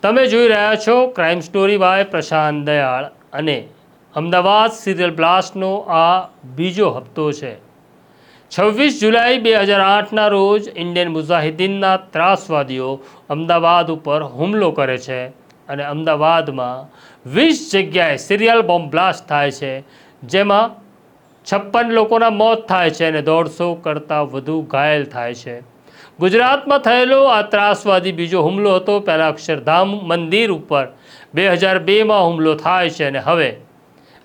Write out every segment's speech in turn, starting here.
તમે જોઈ રહ્યા છો ક્રાઇમ સ્ટોરી બાય પ્રશાંત દયાળ અને અમદાવાદ સિરિયલ બ્લાસ્ટનો આ બીજો હપ્તો છે। 26 જુલાઈ 2008ના રોજ ઇન્ડિયન મુજાહિદીનના ત્રાસવાદીઓ અમદાવાદ ઉપર હુમલો કરે છે અને અમદાવાદમાં 20 જગ્યાએ સિરિયલ બોમ્બ બ્લાસ્ટ થાય છે, જેમાં 56 લોકોના મોત થાય છે અને 150 કરતાં વધુ ઘાયલ થાય છે। ગુજરાતમાં થયેલો આ ત્રાસવાદી બીજો હુમલો હતો। પહેલાં અક્ષરધામ મંદિર ઉપર 2002માં હુમલો થાય છે અને હવે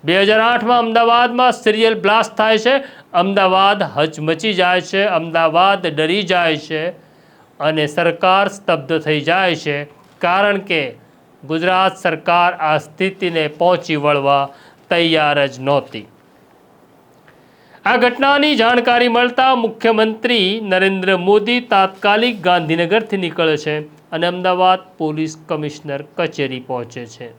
2008માં અમદાવાદમાં સિરિયલ બ્લાસ્ટ થાય છે। અમદાવાદ હચમચી જાય છે, અમદાવાદ ડરી જાય છે અને સરકાર સ્તબ્ધ થઈ જાય છે, કારણ કે ગુજરાત સરકાર આ સ્થિતિને પહોંચી વળવા તૈયાર જ નહોતી। આ ઘટનાની જાણકારી મળતા મુખ્યમંત્રી નરેન્દ્ર મોદી તાત્કાલિક ગાંધીનગરથી નીકળે છે અને અમદાવાદ પોલીસ કમિશનર કચેરી પહોંચે છે।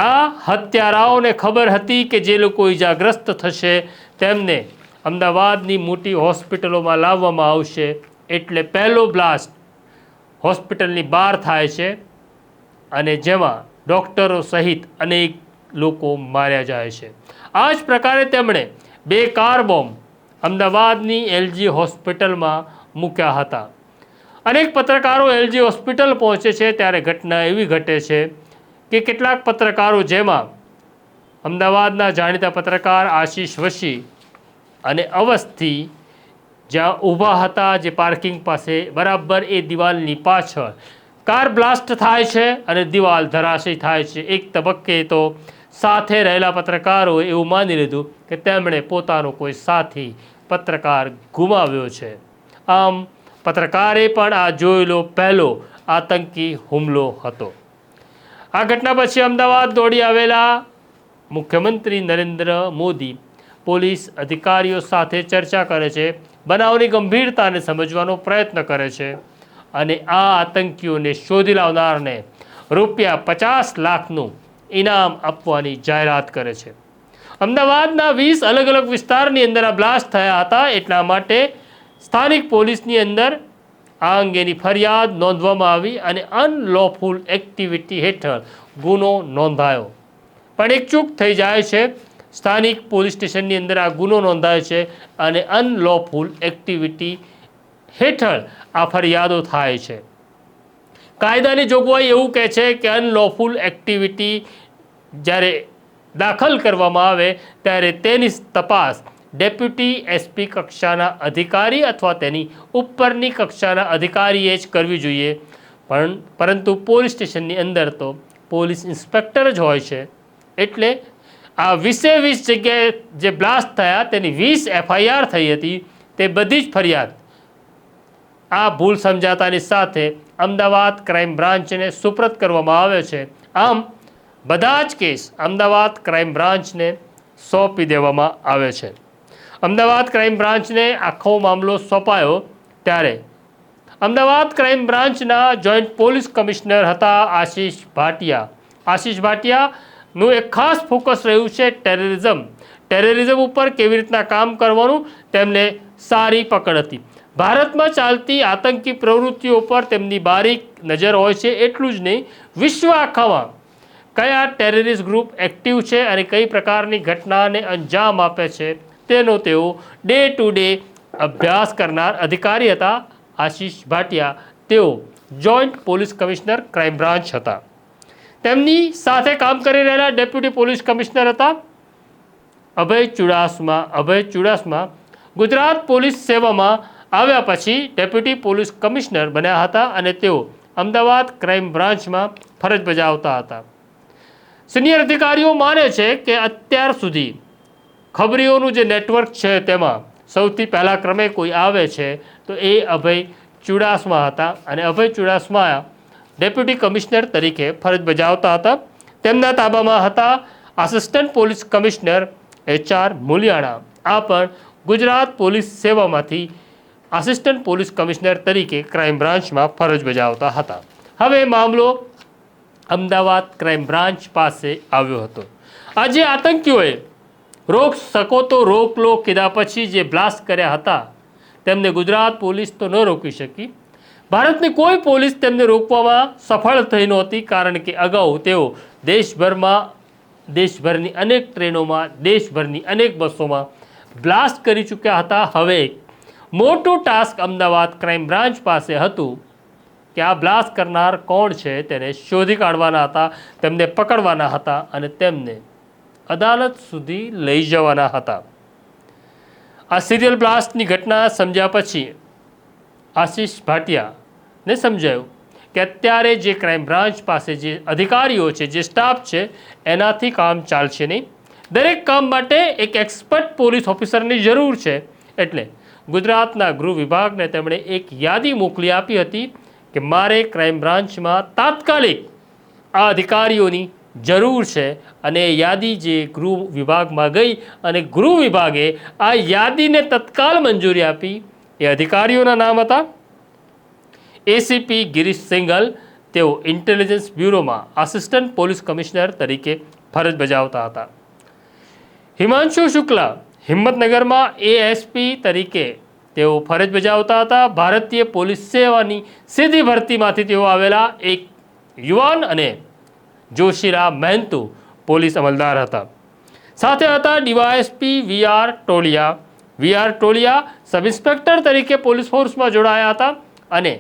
આ હત્યારાઓને ખબર હતી કે જે લોકો ઇજાગ્રસ્ત થશે તેમને અમદાવાદની મોટી હોસ્પિટલોમાં લાવવામાં આવશે, એટલે પહેલો બ્લાસ્ટ હોસ્પિટલની બહાર થાય છે અને જેમાં ડૉક્ટરો સહિત અનેક લોકો માર્યા જાય છે। આ જ પ્રકારે તેમણે 2 કાર બોમ્બ અમદાવાદની એલજી હોસ્પિટલમાં મૂક્યા હતા। અનેક પત્રકારો એલજી હોસ્પિટલ પહોંચે છે ત્યારે ઘટના એવી ઘટે છે કે કેટલાક પત્રકારો, જેમાં અમદાવાદના જાણીતા પત્રકાર આશિષ વશી અને અવસ્થી, જ્યાં ઊભા હતા જે પાર્કિંગ પાસે બરાબર એ દિવાલની પાછળ કાર બ્લાસ્ટ થાય છે અને દિવાલ ધરાશયી થાય છે। એક તબક્કે તો સાથે રહેલા પત્રકારોએ એવું માની લીધું કે તેમણે પોતાનો કોઈ સાથી પત્રકાર ગુમાવ્યો છે। આમ પત્રકારે પણ આ જોયેલો પહેલો આતંકી હુમલો હતો। આ ઘટના પછી અમદાવાદ દોડી આવેલા મુખ્યમંત્રી નરેન્દ્ર મોદી પોલીસ અધિકારીઓ સાથે ચર્ચા કરે છે, બનાવની ગંભીરતાને સમજવાનો પ્રયત્ન કરે છે અને આ આતંકીઓને શોધી લાવનારને ₹50 લાખનું ઇનામ આપવાની જાહેરાત કરે છે। અમદાવાદના 20 અલગ અલગ વિસ્તારની અંદર આ બ્લાસ્ટ થયા હતા, એટલા માટે સ્થાનિક પોલીસની અંદર આ અંગેની ફરિયાદ નોંધવામાં આવી અને અનલોફુલ એક્ટિવિટી હેઠળ ગુનો નોંધાયો, પણ એક ચૂક થઈ જાય છે। સ્થાનિક પોલીસ સ્ટેશનની અંદર આ ગુનો નોંધાય છે અને અનલોફુલ એક્ટિવિટી હેઠળ આ ફરિયાદો થાય છે। કાયદાની જોગવાઈ એવું કહે છે કે અનલોફુલ એક્ટિવિટી જ્યારે દાખલ કરવામાં આવે ત્યારે તેની તપાસ ડેપ્યુટી એસપી કક્ષાના અધિકારી અથવા તેની ઉપરની કક્ષાના અધિકારીએ જ કરવી જોઈએ, પરંતુ પોલીસ સ્ટેશનની અંદર તો પોલીસ ઇન્સ્પેક્ટર જ હોય છે। એટલે આ 20 જગ્યાએ જે બ્લાસ્ટ થયા તેની 20 FIR થઈ હતી, તે બધી જ ફરિયાદ આ ભૂલ સમજાતાની સાથે અમદાવાદ ક્રાઇમ બ્રાન્ચને સુપ્રત કરવામાં આવે છે। આમ બધા જ કેસ અમદાવાદ ક્રાઇમ બ્રાન્ચને સોંપી દેવામાં આવે છે। અમદાવાદ ક્રાઇમ બ્રાન્ચને આખો મામલો સોંપાયો ત્યારે અમદાવાદ ક્રાઇમ બ્રાન્ચના જોઈન્ટ પોલીસ કમિશનર હતા આશિષ ભાટિયા। આશિષ ભાટિયાનું એક ખાસ ફોકસ રહ્યું છે ટેરરિઝમ ઉપર કેવી રીતના કામ કરવાનું, તેમને સારી પકડ હતી। ભારતમાં ચાલતી આતંકી પ્રવૃત્તિઓ પર તેમની બારીક નજર હોય છે। એટલું જ નહીં, વિશ્વ આખામાં કયા ટેરરિસ્ટ ગ્રુપ એક્ટિવ છે અને કઈ પ્રકારની ઘટનાને અંજામ આપે છે તેનો તેઓ ડે ટુ ડે અભ્યાસ કરનાર અધિકારી હતા આશિષ ભાટિયા। તેઓ joint police commissioner crime branch હતા। તેમની સાથે કામ કરી રહેલા ડેપ્યુટી પોલીસ કમિશનર હતા અભય ચુડાસમા। ગુજરાત પોલીસ સેવામાં આવ્યા પછી ડેપ્યુટી પોલીસ કમિશનર બન્યા હતા અને તેઓ અમદાવાદ ક્રાઇમ બ્રાન્ચમાં ફરજ બજાવતા હતા। સિનિયર અધિકારીઓ માને છે કે અત્યાર સુધી ખબરીઓનું જે નેટવર્ક છે તેમાં સૌથી પહેલા ક્રમે કોઈ આવે છે તો એ અભય ચુડાસમા હતા અને અભય ચુડાસમા ડેપ્યુટી કમિશનર તરીકે ફરજ બજાવતા હતા। તેમના તાબામાં હતા assistant police commissioner HR Muliyana. આ પણ ગુજરાત પોલીસ સેવામાંથી આસિસ્ટન્ટ પોલીસ કમિશનર તરીકે ક્રાઇમ બ્રાન્ચમાં ફરજ બજાવતા હતા। હવે મામલો અમદાવાદ ક્રાઇમ બ્રાન્ચ પાસે આવ્યો હતો। આજે આતંકીઓએ રોક શકો તો રોક લો કીધા પછી જે બ્લાસ્ટ કર્યા હતા તેમને ગુજરાત પોલીસ તો ન રોકી શકી, ભારતની કોઈ પોલીસ તેમને રોકવામાં સફળ થઈ નહોતી, કારણ કે અગાઉ તેઓ દેશભરની અનેક ટ્રેનોમાં, દેશભરની અનેક બસોમાં બ્લાસ્ટ કરી ચૂક્યા હતા. હવે મોટું ટાસ્ક અમદાવાદ ક્રાઇમ બ્રાન્ચ પાસે હતું કે આ બ્લાસ્ટ કરનાર કોણ છે તેને શોધી કાઢવાના હતા, તેમને પકડવાના હતા અને તેમને અદાલત સુધી લઈ જવાના હતા. આ સિરિયલ બ્લાસ્ટની ઘટના સમજ્યા પછી આશિષ ભાટિયાને સમજાયું કે અત્યારે જે ક્રાઇમ બ્રાન્ચ પાસે જે અધિકારીઓ છે, જે સ્ટાફ છે, એનાથી કામ ચાલશે નહીં. દરેક કામ માટે એક એક્સપર્ટ પોલીસ ઓફિસરની જરૂર છે. એટલે ગુજરાતના ગૃહ વિભાગને તેમણે એક યાદી મોકલી આપી હતી કે મારે ક્રાઇમ બ્રાન્ચમાં તાત્કાલિક આ અધિકારીઓની જરૂર છે. અને એ યાદી જે ગૃહ વિભાગમાં ગઈ અને ગૃહ વિભાગે આ યાદીને તત્કાલ મંજૂરી આપી. એ અધિકારીઓના નામ હતા એસીપી ગિરીશ સિંઘલ, તેઓ ઇન્ટેલિજન્સ બ્યુરોમાં આસિસ્ટન્ટ પોલીસ કમિશનર તરીકે ફરજ બજાવતા હતા. હિમાંશુ શુક્લા હિંમતનગરમાં એએસપી તરીકે તેઓ ફરજ બજાવતા હતા. ભારતીય પોલીસ સેવાની સીધી ભરતીમાંથી તેઓ આવેલા એક યુવાન અને જોશીરામ મહેન્તુ પોલીસ અમલદાર હતા. સાથે હતા DYSP VR Tolia sub inspector તરીકે પોલીસ ફોર્સમાં જોડાયા હતા અને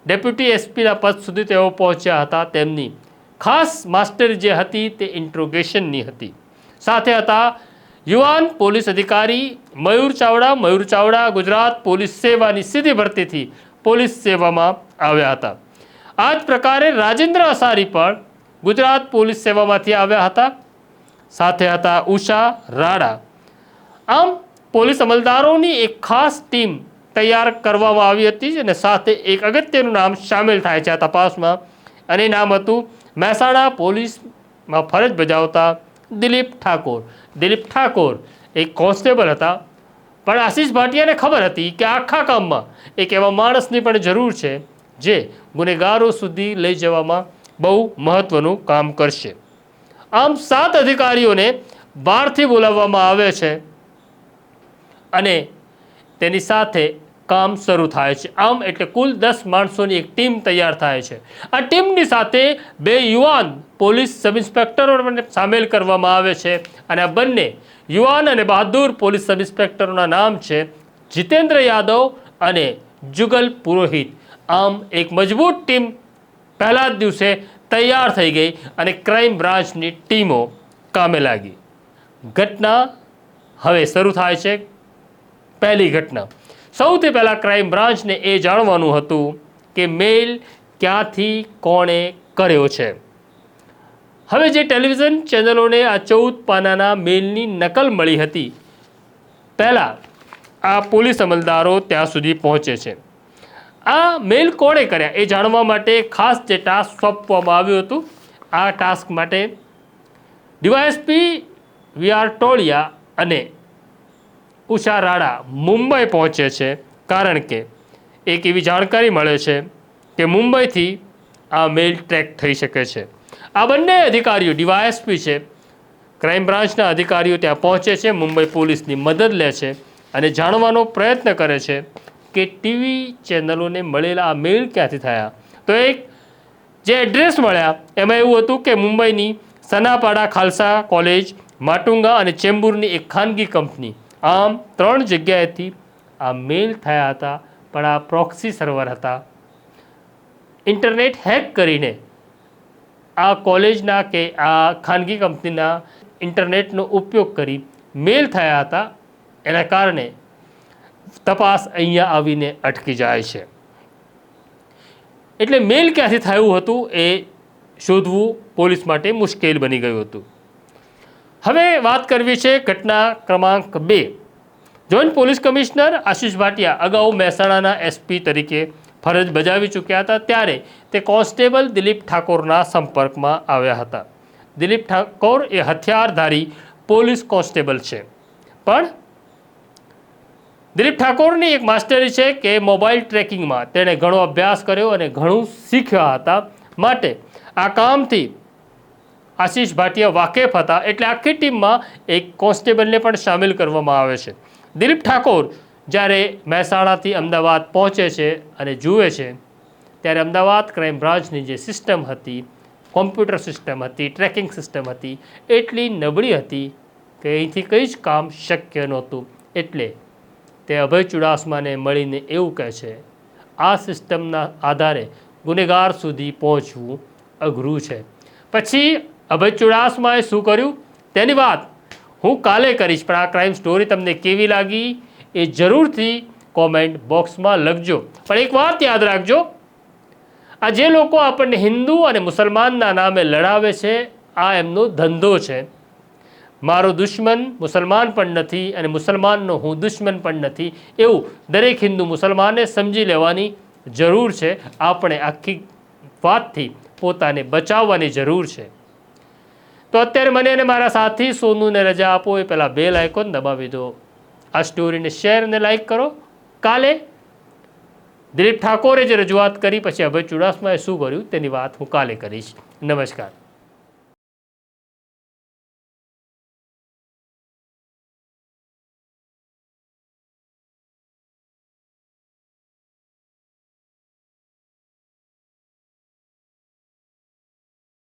ડેપ્યુટી એસપીના પદ સુધી તેઓ પહોંચ્યા હતા. તેમની ખાસ માસ્ટરી જે હતી તે ઇન્ટ્રોગેશનની હતી. સાથે હતા યુવાન પોલીસ અધિકારી મયુર ચાવડા ગુજરાત પોલીસ સેવાની સીધી ભરતીથી પોલીસ સેવામાં આવ્યા હતા. આ જ પ્રકારે રાજેન્દ્ર અસારી પણ ગુજરાત પોલીસ સેવામાંથી આવ્યા હતા. સાથે હતા ઉષા રાડા. આમ પોલીસ અમલદારોની એક ખાસ ટીમ તૈયાર કરવામાં આવી હતી અને સાથે એક અગત્યનું નામ સામેલ થાય છે આ તપાસમાં, અને નામ હતું મહેસાણા પોલીસમાં ફરજ બજાવતા દિલીપ ઠાકોર. દિલીપ ઠાકોર એક કોન્સ્ટેબલ હતા, પણ આશિષ ભાટિયાને ખબર હતી કે આખા કામમાં એક એવા માણસની પણ જરૂર છે જે ગુનેગારો સુધી લઈ જવામાં બહુ મહત્વનું કામ કરશે. આમ 7 અધિકારીઓને બહારથી બોલાવવામાં આવે છે અને તેની સાથે કામ શરૂ થાય છે. આમ એટલે કુલ 10 માણસોની એક ટીમ તૈયાર થાય છે. આ ટીમની સાથે 2 યુવાન પોલીસ સબ ઇન્સ્પેક્ટરોને સામેલ કરવામાં આવે છે અને આ બંને યુવાન અને બહાદુર પોલીસ સબ ઇન્સ્પેક્ટરોના નામ છે જીતેન્દ્ર યાદવ અને જુગલ પુરોહિત. આમ એક મજબૂત ટીમ પહેલા જ દિવસે તૈયાર થઈ ગઈ અને ક્રાઇમ બ્રાન્ચની ટીમો કામે લાગી. ઘટના હવે શરૂ થાય છે. પહેલી ઘટના, સૌથી પહેલાં ક્રાઇમ બ્રાન્ચને એ જાણવાનું હતું કે મેલ ક્યાંથી કોણે કર્યો છે. હવે જે ટેલિવિઝન ચેનલોને આ 14 પાનાના મેલની નકલ મળી હતી, પહેલાં આ પોલીસ અમલદારો ત્યાં સુધી પહોંચે છે. આ મેલ કોણે કર્યા એ જાણવા માટે ખાસ જે ટાસ્ક સોંપવામાં આવ્યું હતું, આ ટાસ્ક માટે ડીવાયએસપી વીઆર ટોલિયા અને ઉષા રાડા મુંબઈ પહોંચે છે, કારણ કે એક એવી જાણકારી મળે છે કે મુંબઈથી આ મેલ ટ્રેક થઈ શકે છે. આ બંને અધિકારીઓ ડીવાયએસપી છે, ક્રાઇમ બ્રાન્ચના અધિકારીઓ ત્યાં પહોંચે છે, મુંબઈ પોલીસની મદદ લે છે અને જાણવાનો પ્રયત્ન કરે છે કે ટીવી ચેનલોને મળેલા આ મેલ ક્યાંથી થયા. તો એક જે એડ્રેસ મળ્યા એમાં એવું હતું કે મુંબઈની સનાપાડા ખાલસા કોલેજ, માટુંગા અને ચેમ્બુરની એક ખાનગી કંપની, આમ 3 જગ્યાએથી આ મેલ થયા હતા. પણ આ પ્રોક્સી સર્વર હતા. ઇન્ટરનેટ હેક કરીને આ કોલેજના કે આ ખાનગી કંપનીના ઇન્ટરનેટનો ઉપયોગ કરી મેલ થયા હતા. એના કારણે તપાસ અહીંયા આવીને અટકી જાય છે. એટલે મેલ ક્યાંથી થયું હતું એ શોધવું પોલીસ માટે મુશ્કેલ બની ગયું હતું. હવે વાત કરવી છે ઘટના ક્રમાંક 2. Joint police commissioner Ashish Bhatia અગાઉ મહેસાણાના એસપી તરીકે ફરજ બજાવી ચૂક્યા હતા, ત્યારે તે કોન્સ્ટેબલ દિલીપ ઠાકોરના સંપર્કમાં આવ્યા હતા. દિલીપ ઠાકોર એ હથિયારધારી પોલીસ કોન્સ્ટેબલ છે, પણ દિલીપ ઠાકોરની એક માસ્ટરી છે કે મોબાઈલ ટ્રેકિંગમાં તેણે ઘણો અભ્યાસ કર્યો અને ઘણું શીખ્યા હતા. માટે આ કામથી આશિષ ભાટિયા વાકેફ હતા, એટલે આખી ટીમમાં એક કોન્સ્ટેબલને પણ સામેલ કરવામાં આવે છે. દિલીપ ઠાકોર જ્યારે મહેસાણાથી અમદાવાદ પહોંચે છે અને જુએ છે ત્યારે અમદાવાદ ક્રાઇમ બ્રાન્ચની જે સિસ્ટમ હતી, કોમ્પ્યુટર સિસ્ટમ હતી, ટ્રેકિંગ સિસ્ટમ હતી, એટલી નબળી હતી કે અહીંથી કંઈ જ કામ શક્ય નહોતું. એટલે તે અભય ચુડાસમાને મળીને એવું કહે છે, આ સિસ્ટમના આધારે ગુનેગાર સુધી પહોંચવું અઘરું છે. પછી અભય ચુડાસમાએ શું કર્યું તેની વાત હું કાલે કરીશ, પણ આ ક્રાઇમ સ્ટોરી તમને કેવી લાગી એ જરૂરથી કોમેન્ટ બોક્સમાં લખજો. પણ એક વાત યાદ રાખજો, આ જે લોકો આપણને હિન્દુ અને મુસલમાનના નામે લડાવે છે, આ એમનો ધંધો છે. મારો દુશ્મન મુસલમાન પણ નથી અને મુસલમાનનો હું દુશ્મન પણ નથી, એવું દરેક હિન્દુ મુસલમાને સમજી લેવાની જરૂર છે. આપણે આખી વાતથી પોતાને બચાવવાની જરૂર છે. તો અત્યારે મને અને મારા સાથી સોનુને રજા આપો એ પહેલાં બેલ આઇકોન દબાવી દો. આ સ્ટોરીને શેર અને લાઈક કરો. કાલે દિલીપ ઠાકોરે જે રજૂઆત કરી પછી અભય ચુડાસમાએ શું કર્યું તેની વાત હું કાલે કરીશ. નમસ્કાર.